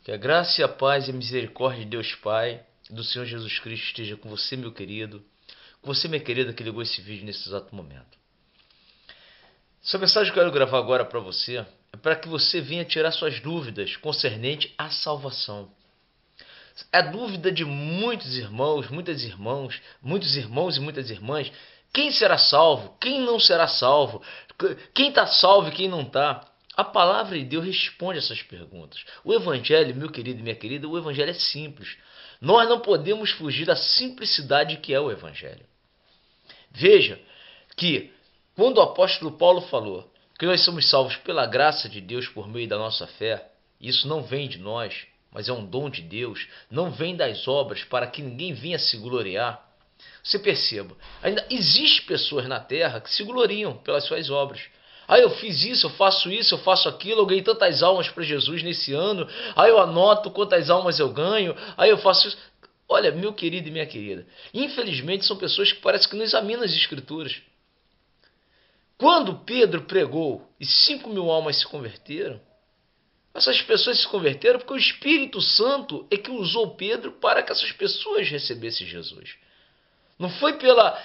Que a graça e a paz e a misericórdia de Deus Pai e do Senhor Jesus Cristo esteja com você, meu querido, com você, minha querida, que ligou esse vídeo nesse exato momento. Essa mensagem que eu quero gravar agora para você é para que você venha tirar suas dúvidas concernente à salvação. A dúvida de muitos irmãos, muitas irmãs, muitos irmãos e muitas irmãs: quem será salvo? Quem não será salvo? Quem está salvo e quem não está? A palavra de Deus responde essas perguntas. O Evangelho, meu querido e minha querida, o Evangelho é simples. Nós não podemos fugir da simplicidade que é o Evangelho. Veja que quando o apóstolo Paulo falou que nós somos salvos pela graça de Deus por meio da nossa fé, isso não vem de nós, mas é um dom de Deus, não vem das obras para que ninguém venha se gloriar. Você perceba, ainda existem pessoas na terra que se gloriam pelas suas obras. Eu fiz isso, eu faço aquilo, eu ganhei tantas almas para Jesus nesse ano, eu anoto quantas almas eu ganho, eu faço isso. Olha, meu querido e minha querida, infelizmente são pessoas que parece que não examinam as escrituras. Quando Pedro pregou e 5.000 almas se converteram, essas pessoas se converteram porque o Espírito Santo é que usou Pedro para que essas pessoas recebessem Jesus. Não foi pela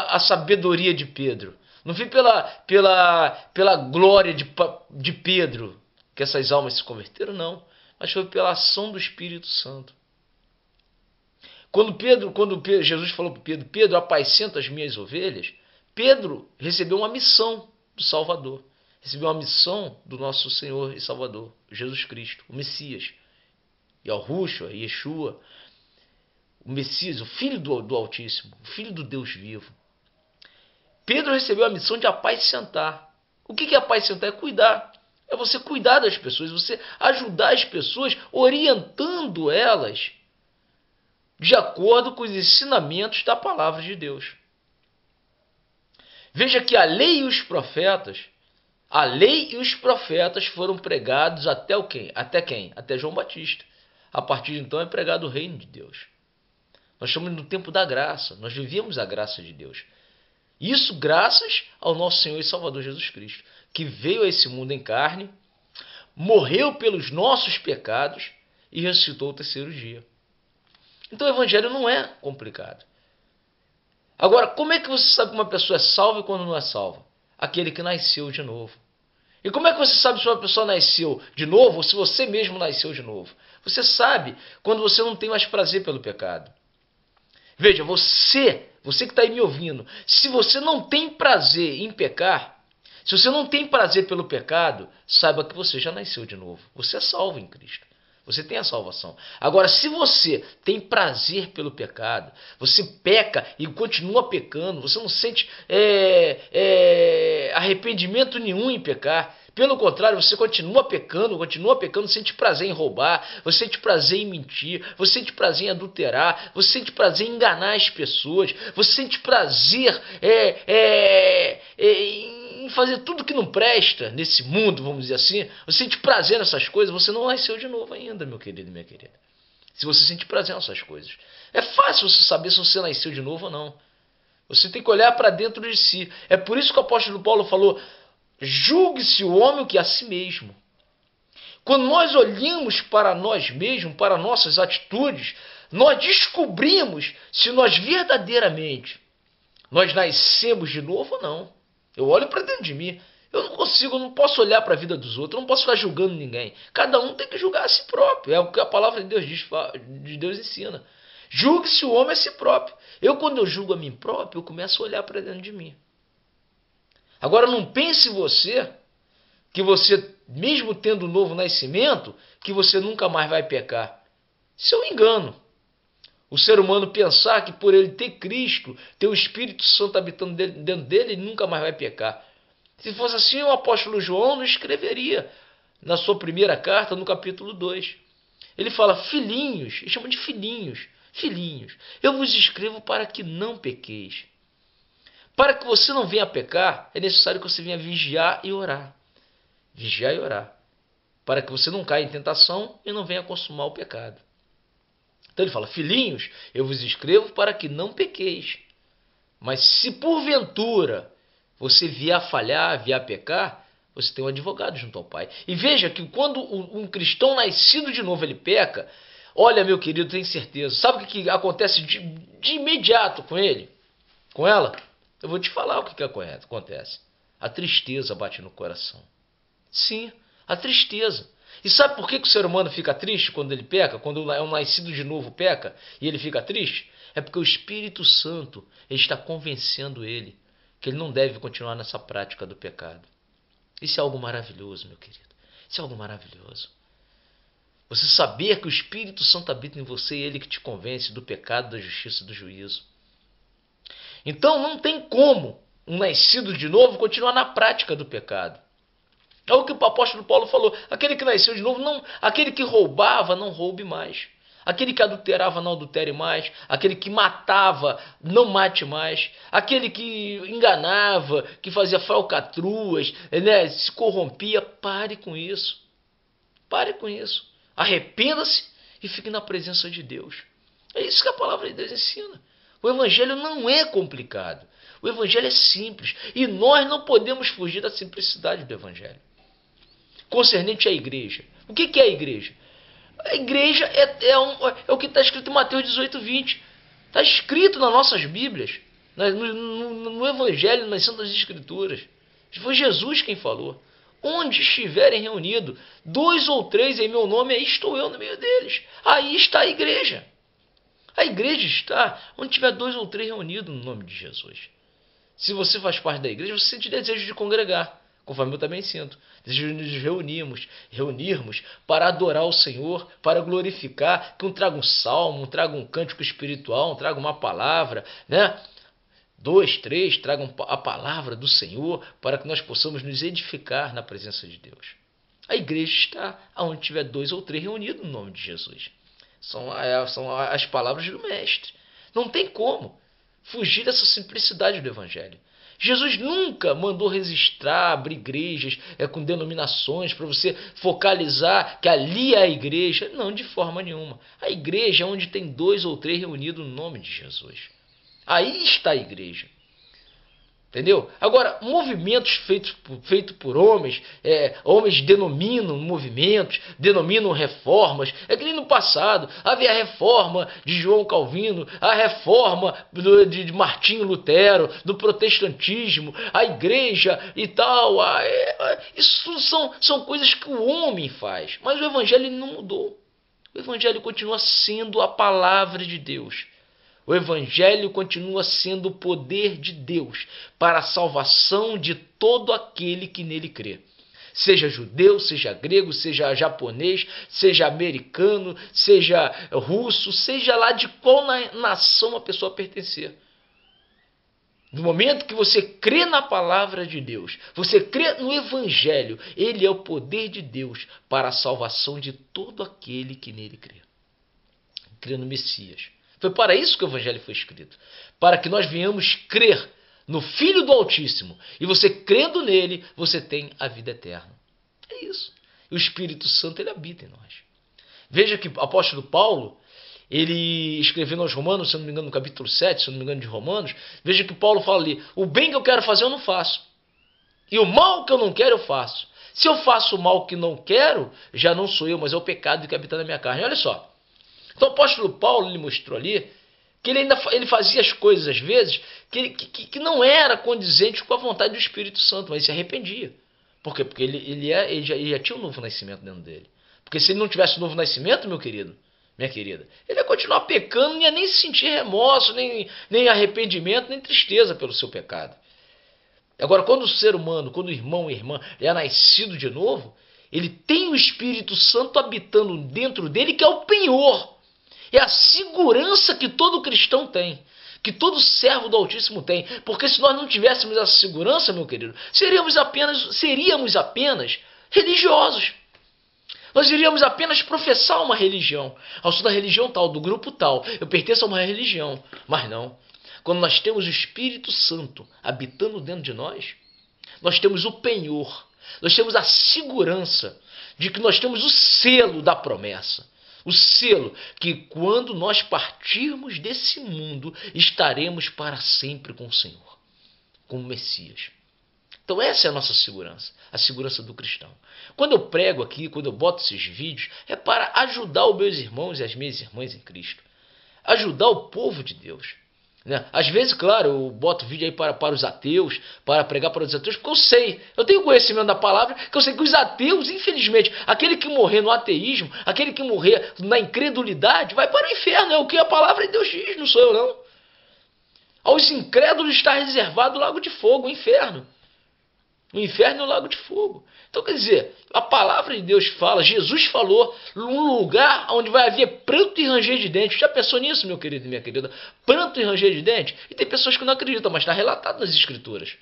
a sabedoria de Pedro, não foi pela glória de Pedro que essas almas se converteram, não. Mas foi pela ação do Espírito Santo. Quando Jesus falou para Pedro: Pedro, apacenta as minhas ovelhas, Pedro recebeu uma missão do Salvador. Recebeu uma missão do nosso Senhor e Salvador, Jesus Cristo, o Messias. Yahushua, Yeshua, o Messias, o Filho do Altíssimo, o Filho do Deus vivo. Pedro recebeu a missão de apacentar. O que é apacentar? É cuidar. É você cuidar das pessoas, você ajudar as pessoas, orientando elas de acordo com os ensinamentos da palavra de Deus. Veja que a lei e os profetas foram pregados até quem? Até João Batista. A partir de então é pregado o reino de Deus. Nós estamos no tempo da graça, nós vivemos a graça de Deus. Isso graças ao nosso Senhor e Salvador Jesus Cristo, que veio a esse mundo em carne, morreu pelos nossos pecados e ressuscitou ao terceiro dia. Então o Evangelho não é complicado. Agora, como é que você sabe que uma pessoa é salva e quando não é salva? Aquele que nasceu de novo. E como é que você sabe se uma pessoa nasceu de novo ou se você mesmo nasceu de novo? Você sabe quando você não tem mais prazer pelo pecado. Veja, você que está aí me ouvindo, se você não tem prazer em pecar, se você não tem prazer pelo pecado, saiba que você já nasceu de novo. Você é salvo em Cristo. Você tem a salvação. Agora, se você tem prazer pelo pecado, você peca e continua pecando, você não sente arrependimento nenhum em pecar. Pelo contrário, você continua pecando, sente prazer em roubar, você sente prazer em mentir, você sente prazer em adulterar, você sente prazer em enganar as pessoas, você sente prazer em fazer tudo que não presta nesse mundo, vamos dizer assim. Você sente prazer nessas coisas, você não nasceu de novo ainda, meu querido e minha querida. Se você sente prazer nessas coisas. É fácil você saber se você nasceu de novo ou não. Você tem que olhar para dentro de si. É por isso que o apóstolo Paulo falou: julgue-se o homem o que a si mesmo. Quando nós olhamos para nós mesmos, para nossas atitudes, nós descobrimos se nós verdadeiramente nós nascemos de novo ou não. Eu olho para dentro de mim. Eu não posso olhar para a vida dos outros, eu não posso ficar julgando ninguém. Cada um tem que julgar a si próprio. É o que a palavra de Deus diz, de Deus ensina. Julgue-se o homem a si próprio. Quando eu julgo a mim próprio, eu começo a olhar para dentro de mim. Agora, não pense que você, mesmo tendo um novo nascimento, que você nunca mais vai pecar. Isso é um engano. O ser humano pensar que por ele ter Cristo, ter o Espírito Santo habitando dentro dele, ele nunca mais vai pecar. Se fosse assim, o apóstolo João não escreveria na sua primeira carta, no capítulo 2. Ele fala: filhinhos, ele chama de filhinhos, eu vos escrevo para que não pequeis. Para que você não venha a pecar, é necessário que você venha vigiar e orar. Vigiar e orar. Para que você não caia em tentação e não venha consumar o pecado. Então ele fala: filhinhos, eu vos escrevo para que não pequeis. Mas se porventura você vier a falhar, vier a pecar, Você tem um advogado junto ao Pai. E veja que quando um cristão nascido de novo ele peca, olha, meu querido, tem certeza. Sabe o que acontece de imediato com ele? Com ela? Eu vou te falar o que acontece. A tristeza bate no coração. Sim, a tristeza. E sabe por que o ser humano fica triste quando ele peca? Quando é um nascido de novo peca e ele fica triste? É porque o Espírito Santo está convencendo ele que ele não deve continuar nessa prática do pecado. Isso é algo maravilhoso, meu querido. Isso é algo maravilhoso. Você saber que o Espírito Santo habita em você e ele que te convence do pecado, da justiça e do juízo. Então não tem como um nascido de novo continuar na prática do pecado. É o que o apóstolo Paulo falou. Aquele que nasceu de novo, não, aquele que roubava, não roube mais. Aquele que adulterava, não adultere mais. Aquele que matava, não mate mais. Aquele que enganava, que fazia falcatruas, né, se corrompia, pare com isso. Pare com isso. Arrependa-se e fique na presença de Deus. É isso que a palavra de Deus ensina. O evangelho não é complicado. O evangelho é simples. E nós não podemos fugir da simplicidade do evangelho. Concernente à igreja. O que é a igreja? A igreja é o que está escrito em Mateus 18:20. Está escrito nas nossas Bíblias, no Evangelho, nas Santas Escrituras. Foi Jesus quem falou. Onde estiverem reunidos 2 ou 3 em meu nome, aí estou eu no meio deles. Aí está a igreja. A igreja está onde tiver 2 ou 3 reunidos no nome de Jesus. Se você faz parte da igreja, você sente desejo de congregar, conforme eu também sinto. Desejo de nos reunirmos para adorar o Senhor, para glorificar, que um traga um salmo, um traga um cântico espiritual, um traga uma palavra, né? 2, 3 tragam a palavra do Senhor para que nós possamos nos edificar na presença de Deus. A igreja está onde tiver 2 ou 3 reunidos no nome de Jesus. São as palavras do Mestre. Não tem como fugir dessa simplicidade do Evangelho. Jesus nunca mandou registrar, abrir igrejas com denominações para você focalizar que ali é a igreja. Não, de forma nenhuma. A igreja é onde tem 2 ou 3 reunidos no nome de Jesus. Aí está a igreja. Entendeu? Agora, movimentos feitos por homens, homens denominam movimentos, denominam reformas. É que nem no passado, havia a reforma de João Calvino, a reforma de Martinho Lutero, do protestantismo, a igreja e tal. Isso tudo são coisas que o homem faz. Mas o evangelho não mudou. O evangelho continua sendo a palavra de Deus. O Evangelho continua sendo o poder de Deus para a salvação de todo aquele que nele crê. Seja judeu, seja grego, seja japonês, seja americano, seja russo, seja lá de qual nação a pessoa pertencer. No momento que você crê na palavra de Deus, você crê no Evangelho, ele é o poder de Deus para a salvação de todo aquele que nele crê. Crê no Messias. Foi para isso que o Evangelho foi escrito. Para que nós venhamos crer no Filho do Altíssimo. E você crendo nele, você tem a vida eterna. É isso. E o Espírito Santo, ele habita em nós. Veja que o apóstolo Paulo, ele escrevendo aos Romanos, se eu não me engano, no capítulo 7, se eu não me engano, de Romanos, veja que Paulo fala ali, o bem que eu quero fazer eu não faço. E o mal que eu não quero eu faço. Se eu faço o mal que não quero, já não sou eu, mas é o pecado que habita na minha carne. Olha só. Então o apóstolo Paulo ele mostrou ali que ele fazia as coisas às vezes que não era condizente com a vontade do Espírito Santo, mas se arrependia. Por quê? Porque ele já tinha um novo nascimento dentro dele. Porque se ele não tivesse um novo nascimento, meu querido, minha querida, ele ia continuar pecando, não ia nem sentir remorso, nem arrependimento, nem tristeza pelo seu pecado. Agora, quando o ser humano, quando o irmão e irmã é nascido de novo, ele tem o Espírito Santo habitando dentro dele, que é o penhor. É a segurança que todo cristão tem, que todo servo do Altíssimo tem. Porque se nós não tivéssemos essa segurança, meu querido, seríamos apenas religiosos. Nós iríamos apenas professar uma religião. Eu sou da religião tal, do grupo tal, eu pertenço a uma religião. Mas não. Quando nós temos o Espírito Santo habitando dentro de nós, nós temos o penhor, nós temos a segurança de que nós temos o selo da promessa. O selo que quando nós partirmos desse mundo, estaremos para sempre com o Senhor, com o Messias. Então essa é a nossa segurança. a segurança do cristão. Quando eu prego aqui, quando eu boto esses vídeos, é para ajudar os meus irmãos e as minhas irmãs em Cristo. Ajudar o povo de Deus. Às vezes, claro, eu boto vídeo aí para os ateus, para pregar para os ateus, porque eu tenho conhecimento da palavra, que eu sei que os ateus, infelizmente, aquele que morrer no ateísmo, aquele que morrer na incredulidade, vai para o inferno, é o que a palavra de Deus diz, não sou eu não. Aos incrédulos está reservado o lago de fogo, o inferno. O inferno é o lago de fogo. Então, quer dizer, a palavra de Deus fala, Jesus falou, num lugar onde vai haver pranto e ranger de dentes. Já pensou nisso, meu querido e minha querida? Pranto e ranger de dentes? E tem pessoas que não acreditam, mas está relatado nas Escrituras.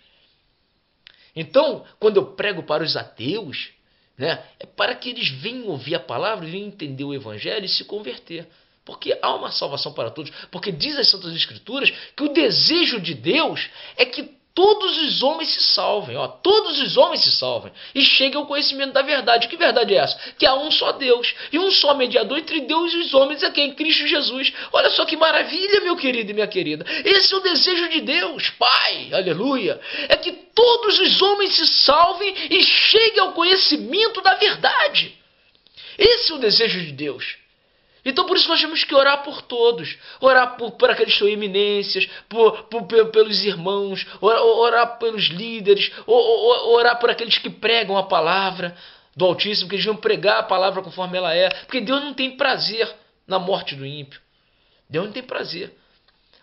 Então, quando eu prego para os ateus, é para que eles venham ouvir a palavra, venham entender o Evangelho e se converter. Porque há uma salvação para todos. Porque diz as Santas Escrituras que o desejo de Deus é que todos os homens se salvem, todos os homens se salvem e cheguem ao conhecimento da verdade. Que verdade é essa? Que há um só Deus e um só mediador entre Deus e os homens, é quem? Cristo Jesus. Olha só que maravilha, meu querido e minha querida. Esse é o desejo de Deus, Pai, aleluia. É que todos os homens se salvem e cheguem ao conhecimento da verdade. Esse é o desejo de Deus. Então por isso nós temos que orar por todos, orar por aqueles que são eminências, pelos irmãos, orar pelos líderes, orar por aqueles que pregam a palavra do Altíssimo, que eles vão pregar a palavra conforme ela é, porque Deus não tem prazer na morte do ímpio. Deus não tem prazer.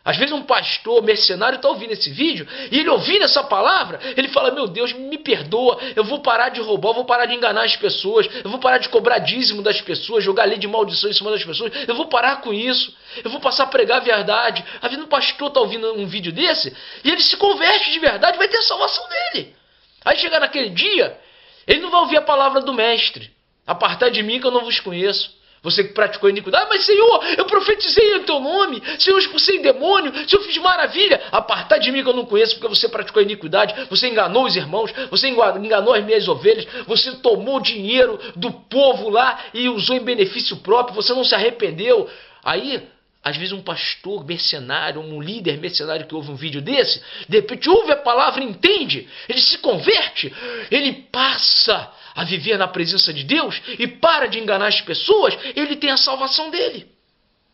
Às vezes um pastor mercenário está ouvindo esse vídeo e ele ouvindo essa palavra, ele fala, meu Deus, me perdoa, eu vou parar de roubar, eu vou parar de enganar as pessoas, eu vou parar de cobrar dízimo das pessoas, jogar lei de maldição em cima das pessoas, eu vou parar com isso, eu vou passar a pregar a verdade. Às vezes um pastor está ouvindo um vídeo desse e ele se converte de verdade, vai ter a salvação dele. Aí chegar naquele dia, ele não vai ouvir a palavra do mestre, apartai de mim que eu não vos conheço. Você que praticou iniquidade, mas Senhor, eu profetizei em teu nome, Senhor, eu expulsei demônio, Senhor, eu fiz maravilha. Apartai de mim que eu não conheço, porque você praticou iniquidade, você enganou os irmãos, você enganou as minhas ovelhas, você tomou dinheiro do povo lá e usou em benefício próprio, você não se arrependeu. Aí, às vezes um pastor mercenário, um líder mercenário que ouve um vídeo desse, de repente ouve a palavra e entende, ele se converte, ele passa a viver na presença de Deus e para de enganar as pessoas, ele tem a salvação dele.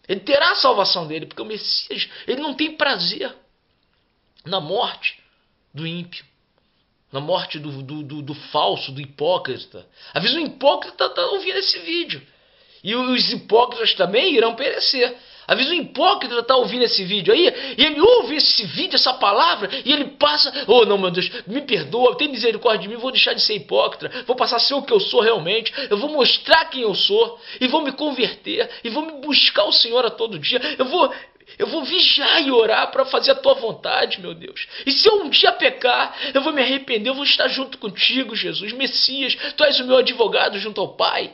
Ele terá a salvação dele, porque o Messias, ele não tem prazer na morte do ímpio, na morte do falso, do hipócrita. Às vezes o hipócrita está ouvindo esse vídeo. E os hipócritas também irão perecer. Às vezes o hipócrita está ouvindo esse vídeo aí, e ele ouve esse vídeo, essa palavra, e ele passa, oh não, meu Deus, me perdoa, tem misericórdia de mim, vou deixar de ser hipócrita, vou passar a ser o que eu sou realmente, eu vou mostrar quem eu sou, e vou me converter, e vou me buscar o Senhor a todo dia, eu vou vigiar e orar para fazer a tua vontade, meu Deus. E se eu um dia pecar, eu vou me arrepender, eu vou estar junto contigo, Jesus, Messias, tu és o meu advogado junto ao Pai.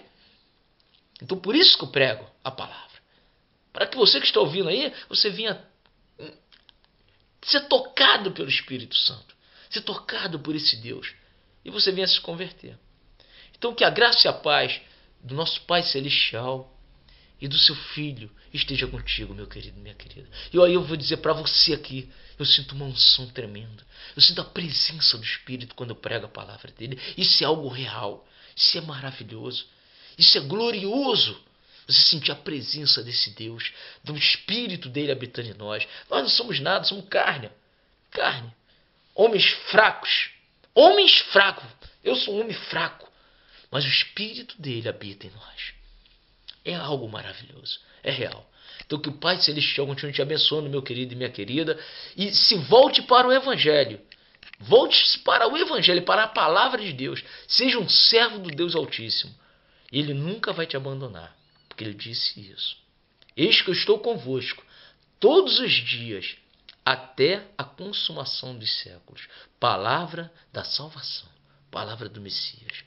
Então por isso que eu prego a palavra. Para que você que está ouvindo aí, você venha ser tocado pelo Espírito Santo, ser tocado por esse Deus, e você venha se converter. Então que a graça e a paz do nosso Pai Celestial e do seu Filho esteja contigo, meu querido, minha querida. E aí eu vou dizer para você aqui, eu sinto uma unção tremenda, eu sinto a presença do Espírito quando eu prego a palavra dele. Isso é algo real, isso é maravilhoso, isso é glorioso. Você sentir a presença desse Deus, do Espírito dele habitando em nós. Nós não somos nada, somos carne. Carne. Homens fracos. Homens fracos. Eu sou um homem fraco. Mas o Espírito dele habita em nós. É algo maravilhoso. É real. Então que o Pai Celestial continue te abençoando, meu querido e minha querida. E se volte para o Evangelho. Volte para o Evangelho, para a palavra de Deus. Seja um servo do Deus Altíssimo. Ele nunca vai te abandonar. Porque ele disse isso. Eis que eu estou convosco todos os dias, até a consumação dos séculos. Palavra da salvação. Palavra do Messias.